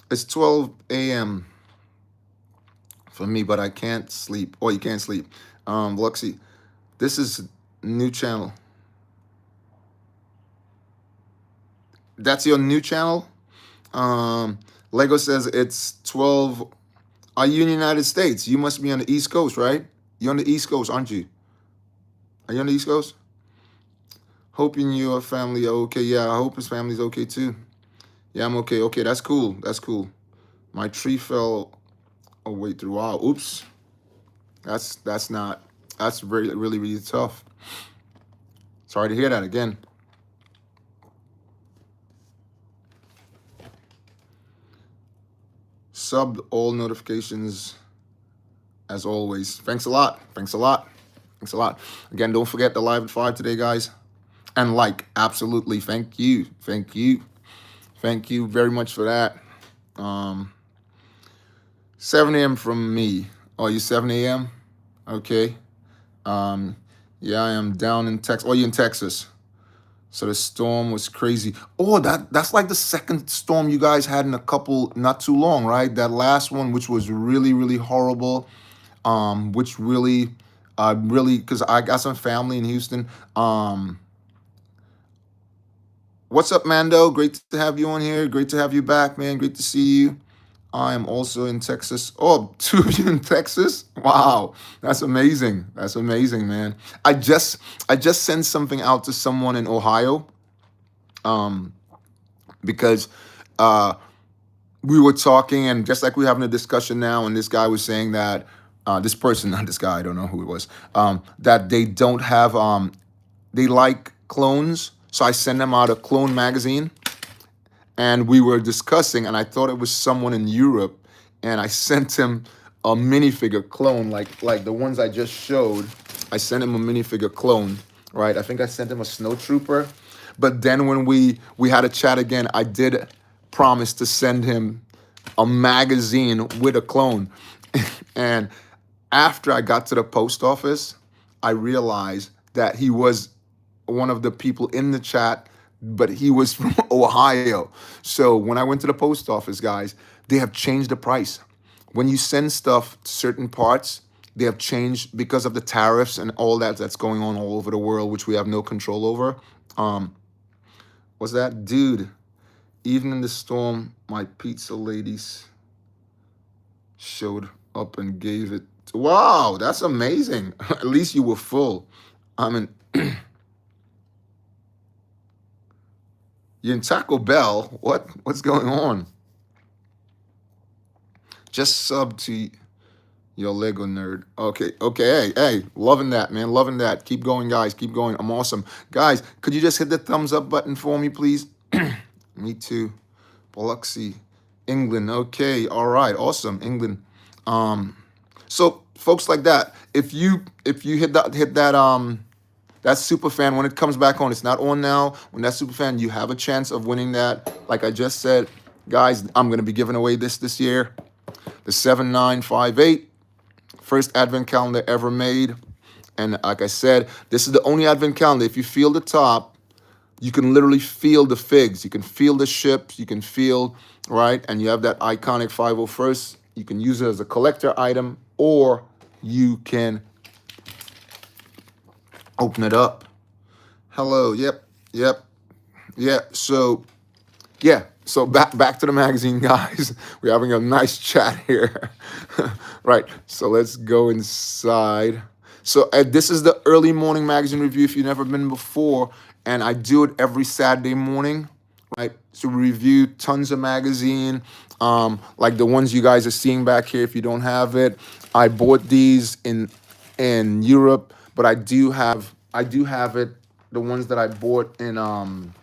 It's 12 a.m. for me, but I can't sleep. Oh, you can't sleep. Luxy, this is new channel. That's your new channel? Lego says it's 12. Are you in the United States? You must be on the East Coast, right? You're on the East Coast, aren't you? Are you on the East Coast? Hoping your family are okay. Yeah, I hope his family's okay too. Yeah, I'm okay. Okay, that's cool. That's cool. My tree fell away through. Wow, oops. That's really, really, really tough. Sorry to hear that again. Sub all notifications as always. Thanks a lot. Thanks a lot. Thanks a lot. Again, don't forget the live at 5 today, guys. And like, absolutely. Thank you. Thank you. Thank you very much for that. 7 a.m. from me. Oh, you 7 a.m.? Okay. Yeah, I am down in Texas. Oh, you in Texas. So the storm was crazy. Oh, that's like the second storm you guys had in a couple, not too long, right? That last one, which was really, really horrible. Which really, because I got some family in Houston. What's up, Mando? Great to have you on here. Great to have you back, man. Great to see you. I am also in Texas. Oh, 2 of you in Texas? Wow, that's amazing. That's amazing, man. I just sent something out to someone in Ohio, because we were talking, and just like we're having a discussion now, and this guy was saying that this person, not this guy, I don't know who it was, that they don't have, they like clones. So I sent them out a clone magazine. And we were discussing, and I thought it was someone in Europe, and I sent him a minifigure clone, like the ones I just showed. I sent him a minifigure clone, right? I think I sent him a snowtrooper. But then when we had a chat again, I did promise to send him a magazine with a clone. And after I got to the post office, I realized that he was one of the people in the chat, but he was from Ohio. So when I went to the post office, guys, they have changed the price. When you send stuff to certain parts, they have changed because of the tariffs and all that's going on all over the world, which we have no control over. What's that? Dude, even in the storm, my pizza ladies showed up and gave it. Wow, that's amazing. At least you were full. I mean, you're in Taco Bell. What's going on? Just sub to your Lego nerd. Okay. Hey, loving that, man. Loving that. Keep going, guys. Keep going. I'm awesome. Guys, could you just hit the thumbs up button for me, please? Me too. Biloxi, England. Okay. All right. Awesome. England. So folks like that, if you hit that That super fan, when it comes back on, it's not on now. When that super fan, you have a chance of winning that. Like I just said, guys, I'm going to be giving away this year. The 7958, first advent calendar ever made. And like I said, this is the only advent calendar. If you feel the top, you can literally feel the figs. You can feel the ships. You can feel, right? And you have that iconic 501st. You can use it as a collector item, or you can open it up. Hello. Yep. Yeah. So, yeah. So back to the magazine, guys. We're having a nice chat here. Right. So let's go inside. So this is the early morning magazine review if you've never been before. And I do it every Saturday morning, right? So we review tons of magazine, like the ones you guys are seeing back here. If you don't have it, I bought these in Europe, but I do have it. The ones that I bought in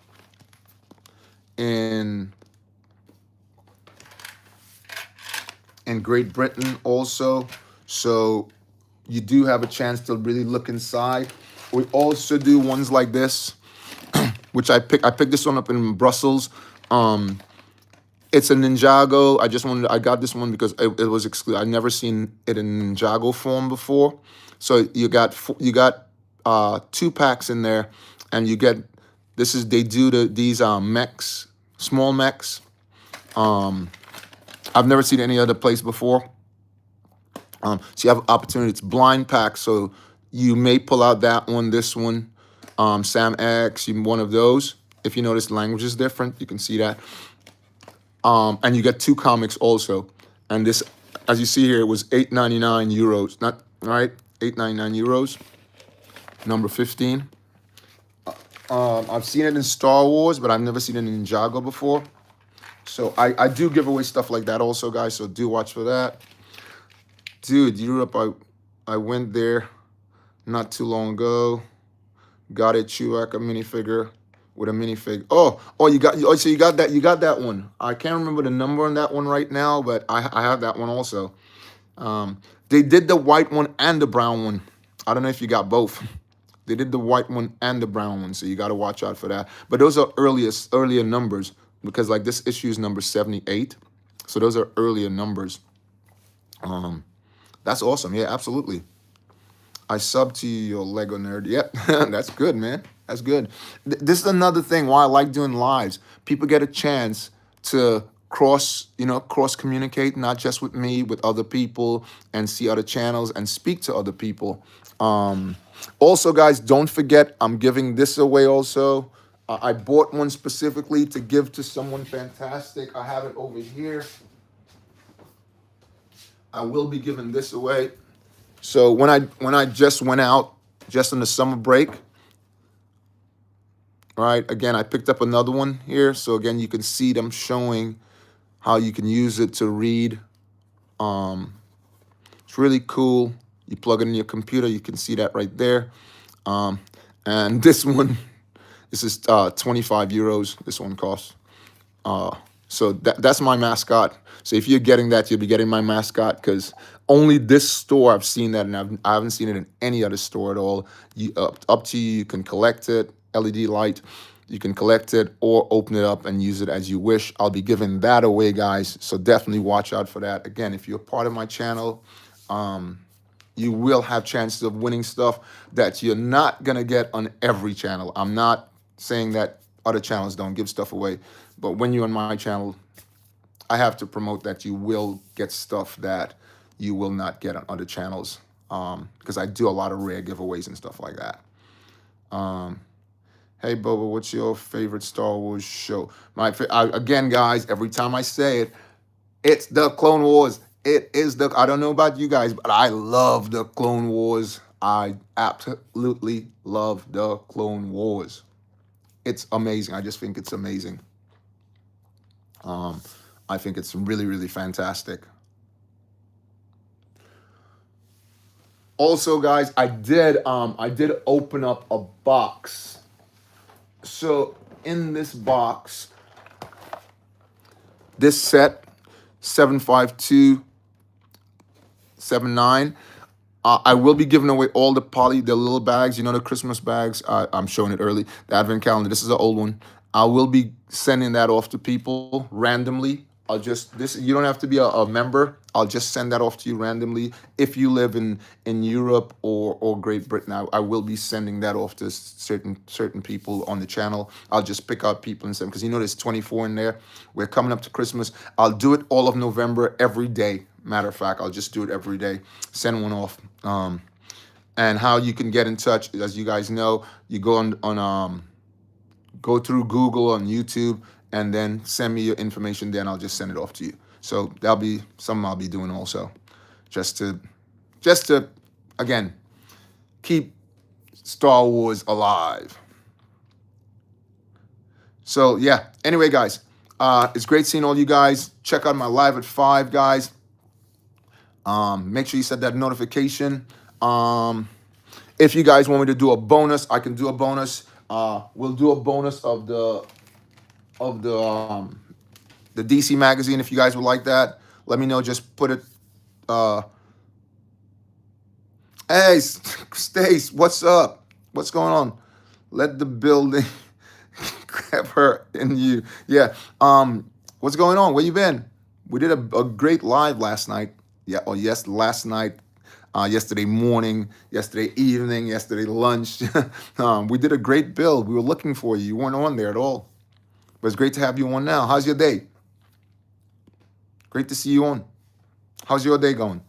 Great Britain also. So you do have a chance to really look inside. We also do ones like this, which I picked this one up in Brussels. It's a Ninjago. I got this one because it was exclusive. I've never seen it in Ninjago form before. So you got 2 packs in there, and you get they do these mechs, small mechs. I've never seen any other place before. So you have opportunity. It's blind pack, so you may pull out that one, this one, Sam X, one of those. If you notice, the language is different. You can see that. And you get 2 comics also. And this, as you see here, it was 8.99 euros. Not right, 8.99 euros. Number 15. I've seen it in Star Wars, but I've never seen it in Ninjago before. So I do give away stuff like that also, guys. So do watch for that. Dude, Europe, I went there not too long ago. Got a Chewbacca minifigure with a minifig. So you got that one. I can't remember the number on that one right now, but I have that one also. They did the white one and the brown one. I don't know if you got both. They did the white one and the brown one, so you got to watch out for that. But those are earlier numbers, because like this issue is number 78, so those are earlier numbers. That's awesome. Yeah, absolutely. I sub to you, your Lego nerd. Yep, that's good, man. That's good. This is another thing why I like doing lives. People get a chance to cross communicate, not just with me, with other people, and see other channels and speak to other people. Also, guys, don't forget, I'm giving this away also. I bought one specifically to give to someone fantastic. I have it over here. I will be giving this away. So when I just went out, just on the summer break, right? Again, I picked up another one here. So again, you can see them showing how you can use it to read. It's really cool. You plug it in your computer, you can see that right there. And this one, this is 25 euros. This one costs. So that's my mascot. So if you're getting that, you'll be getting my mascot, because only this store I've seen that, and I haven't seen it in any other store at all. Up to you. You can collect it, LED light. You can collect it or open it up and use it as you wish. I'll be giving that away, guys. So definitely watch out for that. Again, if you're part of my channel, you will have chances of winning stuff that you're not going to get on every channel. I'm not saying that other channels don't give stuff away, but when you're on my channel, I have to promote that you will get stuff that you will not get on other channels, because I do a lot of rare giveaways and stuff like that. Hey, Boba, what's your favorite Star Wars show? Again, guys, every time I say it, it's the Clone Wars. It is I don't know about you guys, but I love the Clone Wars. I absolutely love the Clone Wars. It's amazing. I just think it's amazing. I think it's really, really fantastic. Also, guys, I did open up a box. So in this box, this set 75279, I will be giving away all the little bags, the Christmas bags. I'm showing it early. The Advent calendar. This is an old one. I will be sending that off to people randomly. You don't have to be a member. I'll just send that off to you randomly. If you live in Europe or Great Britain, I will be sending that off to certain people on the channel. I'll just pick out people and send, because there's 24 in there. We're coming up to Christmas. I'll do it all of November every day. Matter of fact, I'll just do it every day. Send one off. And how you can get in touch, as you guys know, you go go through Google on YouTube, and then send me your information. Then I'll just send it off to you. So that'll be something I'll be doing also, just to again keep Star Wars alive. So yeah. Anyway, guys, it's great seeing all you guys. Check out my live at 5, guys. Make sure you set that notification. If you guys want me to do a bonus, I can do a bonus. We'll do a bonus of the DC magazine. If you guys would like that, let me know. Just put it. Hey, Stace, what's up? What's going on? Let the building grab her and you. Yeah. What's going on? Where you been? We did a great live last night. Yeah. Oh, yes. Last night. Yesterday morning, yesterday evening, yesterday lunch. We did a great build. We were looking for you. You weren't on there at all. But it's great to have you on now. How's your day? Great to see you on. How's your day going?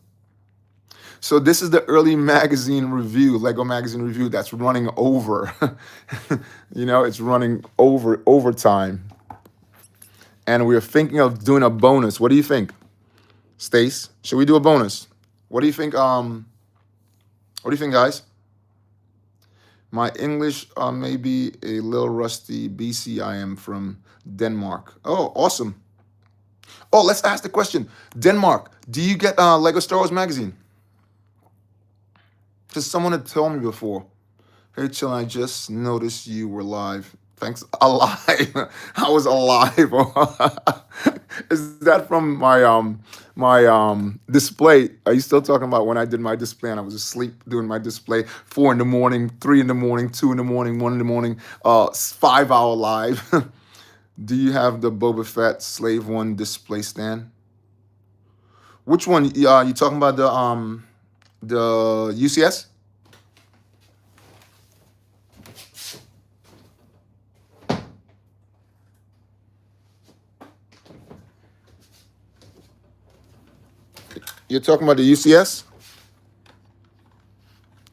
So this is the early magazine review, Lego magazine review, that's running over. It's running overtime. And we're thinking of doing a bonus. What do you think, Stace? Should we do a bonus? What do you think? What do you think, guys? My English may be a little rusty. BC, I am from Denmark. Oh, awesome. Oh, let's ask the question. Denmark, do you get Lego Star Wars magazine? Because someone had told me before. Hey, Chill, I just noticed you were live. Thanks. Alive. I was alive. Is that from my display? Are you still talking about when I did my display and I was asleep doing my display? 4 in the morning, 3 in the morning, 2 in the morning, 1 in the morning, 5-hour live. Do you have the Boba Fett Slave One display stand? Which one? You talking about the UCS? You're talking about the UCS?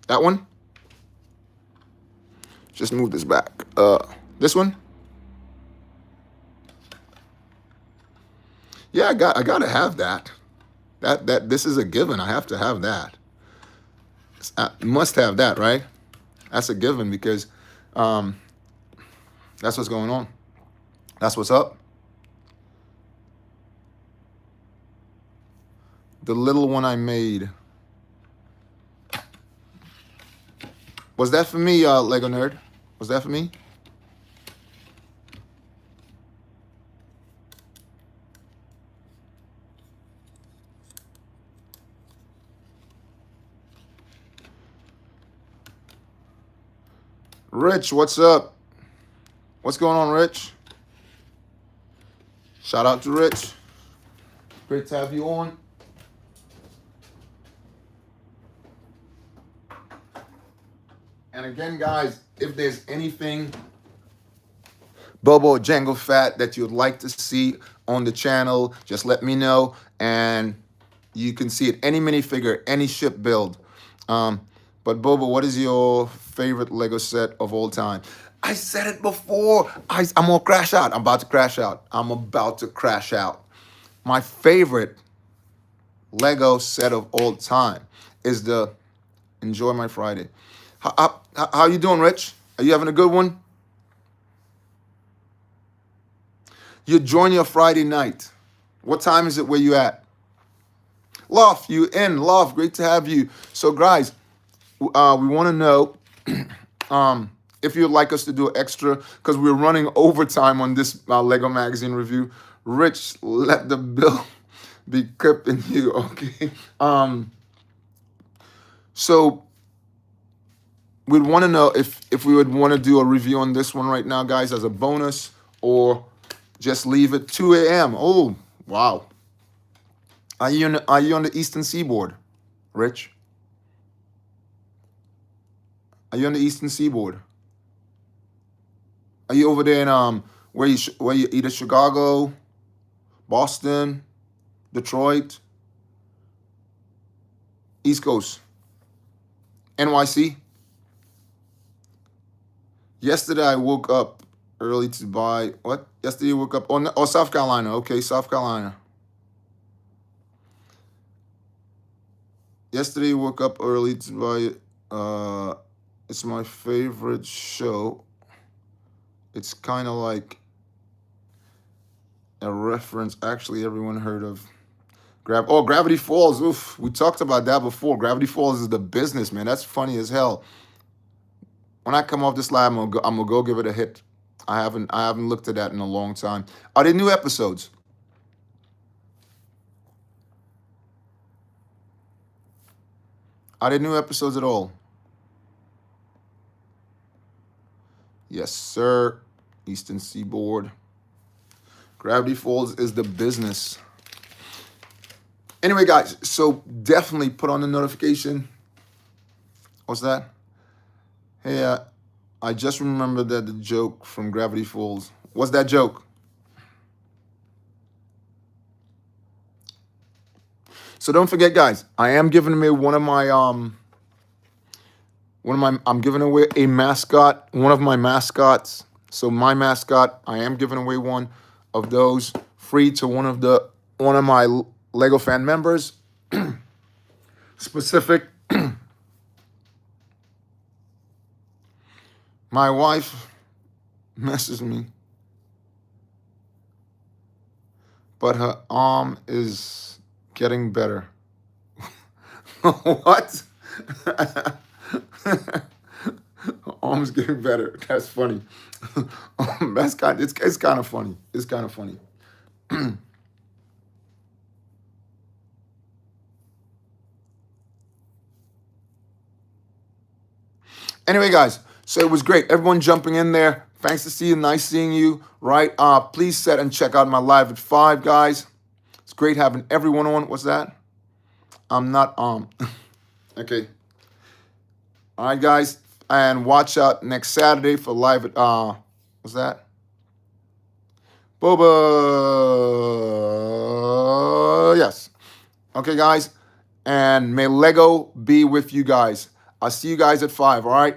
That one? Just move this back. This one? Yeah, I gotta have that. This is a given. I have to have that. I must have that, right? That's a given because that's what's going on. That's what's up. The little one I made. Was that for me, Lego Nerd? Was that for me? Rich, what's up? What's going on, Rich? Shout out to Rich. Great to have you on. And again, guys, if there's anything Bobo or Django Fat that you'd like to see on the channel, just let me know. And you can see it. Any minifigure, any ship build. But Bobo, what is your favorite Lego set of all time? I said it before. I'm going to crash out. I'm about to crash out. I'm about to crash out. My favorite Lego set of all time is the Enjoy My Friday. How you doing, Rich? Are you having a good one? You're joining your Friday night. What time is it where you at? Love, you in. Love, great to have you. So, guys, we want to know if you'd like us to do extra, because we're running overtime on this Lego magazine review. Rich, let the bill be clipping you, okay? So we'd want to know if we would want to do a review on this one right now, guys, as a bonus, or just leave it 2 a.m. Oh, wow. Are you on the Eastern Seaboard, Rich? Are you on the Eastern Seaboard? Are you over there in where you either Chicago, Boston, Detroit, East Coast, NYC? Yesterday I woke up early to buy what? Yesterday you woke up oh South Carolina. Okay, South Carolina. Yesterday you woke up early to buy it's my favorite show. It's kind of like a reference actually everyone heard of. Gravity Falls. Oof, we talked about that before. Gravity Falls is the business, man. That's funny as hell. When I come off this live, I'm gonna go give it a hit. I haven't looked at that in a long time. Are there new episodes? Are there new episodes at all? Yes, sir. Eastern Seaboard. Gravity Falls is the business. Anyway, guys, so definitely put on the notification. What's that? Hey, I just remembered that the joke from Gravity Falls. What's that joke? So don't forget, guys, I am giving away I'm giving away a mascot, one of my mascots. So my mascot, I am giving away one of those free to one of my Lego fan members. Specific. My wife messes me, but her arm is getting better. What? Her arm's getting better. That's funny. It's kind of funny. It's kind of funny. Anyway, guys, so it was great. Everyone jumping in there. Thanks to see you. Nice seeing you. Right? Please set and check out my live at 5, guys. It's great having everyone on. What's that? I'm not Okay. All right, guys. And watch out next Saturday for live at what's that? Boba. Yes. Okay, guys. And may Lego be with you guys. I'll see you guys at 5, all right?